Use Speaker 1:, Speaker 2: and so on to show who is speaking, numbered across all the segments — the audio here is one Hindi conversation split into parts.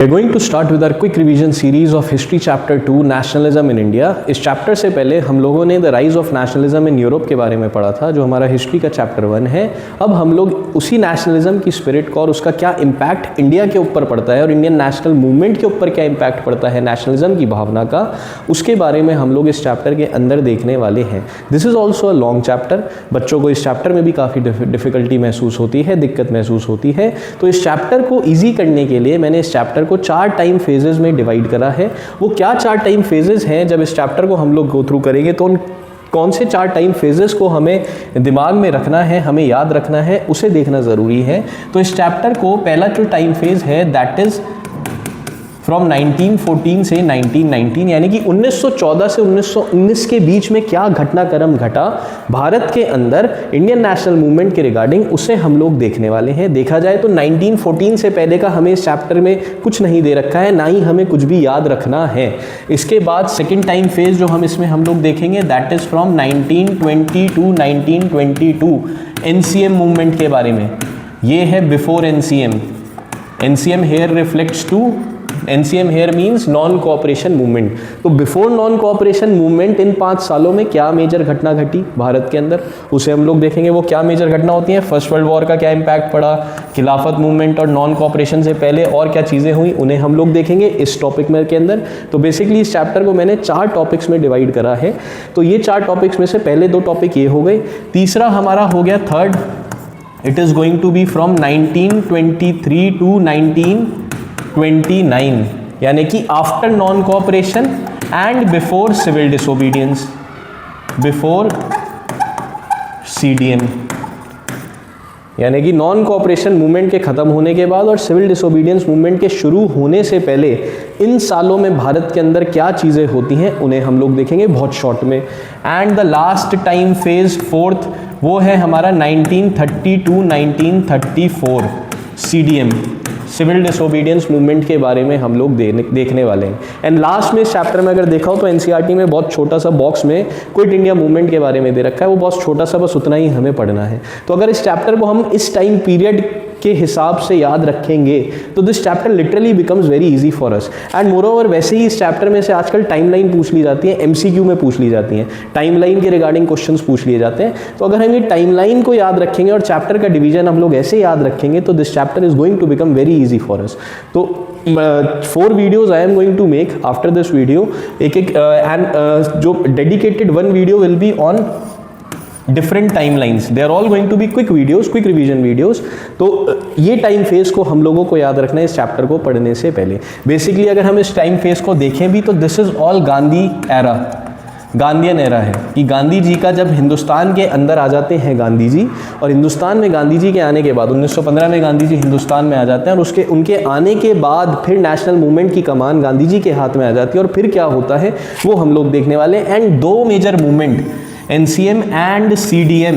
Speaker 1: We are going to start with our quick revision series of History Chapter 2 Nationalism in India। इस चैप्टर से पहले हम लोगों ने the rise of nationalism in Europe के बारे में पढ़ा था, जो हमारा हिस्ट्री का चैप्टर 1 है। अब हम लोग उसी नेशनलिज्म की स्पिरिट को और उसका क्या इम्पैक्ट इंडिया के ऊपर पड़ता है और इंडियन नेशनल मूवमेंट के ऊपर क्या इम्पैक्ट पड़ता है नेशनलिज्म की भावना का, उसके बारे में हम लोग इस चैप्टर के अंदर देखने वाले हैं। This is also a long chapter. बच्चों को इस चैप्टर में भी काफ़ी डिफ़िकल्टी महसूस होती है, दिक्कत महसूस होती है। तो इस चैप्टर को ईजी करने के लिए मैंने इस चैप्टर को 4 टाइम फेजेस में डिवाइड करा है। वो क्या 4 टाइम फेजेस हैं, जब इस चैप्टर को हम लोग गो थ्रू करेंगे तो उन कौन से 4 टाइम फेजेस को हमें दिमाग में रखना है, हमें याद रखना है, उसे देखना ज़रूरी है। तो इस चैप्टर को पहला जो टाइम फेज है दैट इज़ फ्रॉम 1914 से 1919, यानी कि 1914 से 1919 के बीच में क्या घटनाक्रम घटा भारत के अंदर इंडियन नेशनल मूवमेंट के रिगार्डिंग, उसे हम लोग देखने वाले हैं। देखा जाए तो 1914 से पहले का हमें इस चैप्टर में कुछ नहीं दे रखा है, ना ही हमें कुछ भी याद रखना है। इसके बाद सेकेंड टाइम फेज जो हम लोग देखेंगे that is from 1920 to 1922 NCM movement के बारे में। ये है before NCM। NCM here reflects to NCM here means non cooperation movement. तो before non cooperation movement in 5 सालों में क्या मेजर घटना घटी भारत के अंदर, उसे हम लोग देखेंगे। वो क्या मेजर घटना होती हैं, फर्स्ट वर्ल्ड वॉर का क्या इम्पैक्ट पड़ा, खिलाफत मूवमेंट और नॉन कोऑपरेशन से पहले और क्या चीज़ें हुई, उन्हें हम लोग देखेंगे इस टॉपिक में के अंदर। तो बेसिकली इस चैप्टर को मैंने 4 टॉपिक्स में डिवाइड करा है। तो ये 4 टॉपिक्स में से पहले 2 टॉपिक ये हो गए। तीसरा हमारा हो गया third, it is going to be from 1923 to 1929, यानी कि after non cooperation and before civil disobedience, before CDM, यानी कि नॉन कोऑपरेशन मूवमेंट के ख़त्म होने के बाद और सिविल डिसोबीडियंस मूवमेंट के शुरू होने से पहले इन सालों में भारत के अंदर क्या चीज़ें होती हैं, उन्हें हम लोग देखेंगे बहुत शॉर्ट में। And the last time phase fourth, वो है हमारा 1930 to 1934 CDM, civil disobedience movement के बारे में हम लोग देखने वाले हैं। एंड लास्ट में इस चैप्टर में अगर देखा हो तो NCERT में बहुत छोटा सा बॉक्स में क्विट इंडिया मूवमेंट के बारे में दे रखा है, वो बहुत छोटा सा, बस उतना ही हमें पढ़ना है। तो अगर इस चैप्टर को हम इस टाइम पीरियड के हिसाब से याद रखेंगे तो this chapter literally becomes very easy for us. And moreover वैसे ही इस चैप्टर में से आजकल टाइमलाइन पूछ ली जाती है, MCQ में पूछ ली जाती हैं, टाइमलाइन के रिगार्डिंग क्वेश्चंस पूछ लिए जाते हैं। तो अगर हम ये टाइमलाइन को याद रखेंगे और चैप्टर का डिवीजन हम लोग ऐसे याद रखेंगे तो this chapter is going to become very easy for us. तो 4 videos I am going to make after this video. एक एंड जो dedicated 1 video will be on different timelines. They are all going to be quick videos, quick revision videos. तो ये टाइम फेज को हम लोगों को याद रखना है इस चैप्टर को पढ़ने से पहले। बेसिकली अगर हम इस टाइम फेज को देखें भी तो this is all Gandhi era, Gandhian era है कि गांधी जी का जब हिंदुस्तान के अंदर आ जाते हैं गांधी जी, और हिंदुस्तान में गांधी जी के आने के बाद 1915 में गांधी जी हिंदुस्तान में आ जाते हैं और उनके आने के बाद फिर नेशनल मूवमेंट की कमान गांधी जी के हाथ में आ जाती है। और फिर क्या होता है वो हम लोग देखने वाले हैं। And 2 major movement NCM and CDM,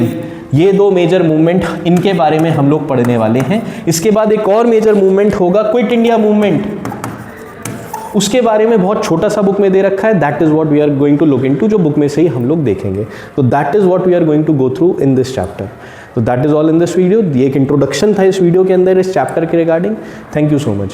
Speaker 1: ये 2 मेजर मूवमेंट, इनके बारे में हम लोग पढ़ने वाले हैं। इसके बाद एक और मेजर मूवमेंट होगा क्विट इंडिया मूवमेंट, उसके बारे में बहुत छोटा सा बुक में दे रखा है। That is what we are going to look into, जो बुक में से ही हम लोग देखेंगे। तो that is what we are going to go through in this chapter. तो that is all in this video. ये एक इंट्रोडक्शन था इस वीडियो के अंदर इस चैप्टर के regarding. Thank you so much.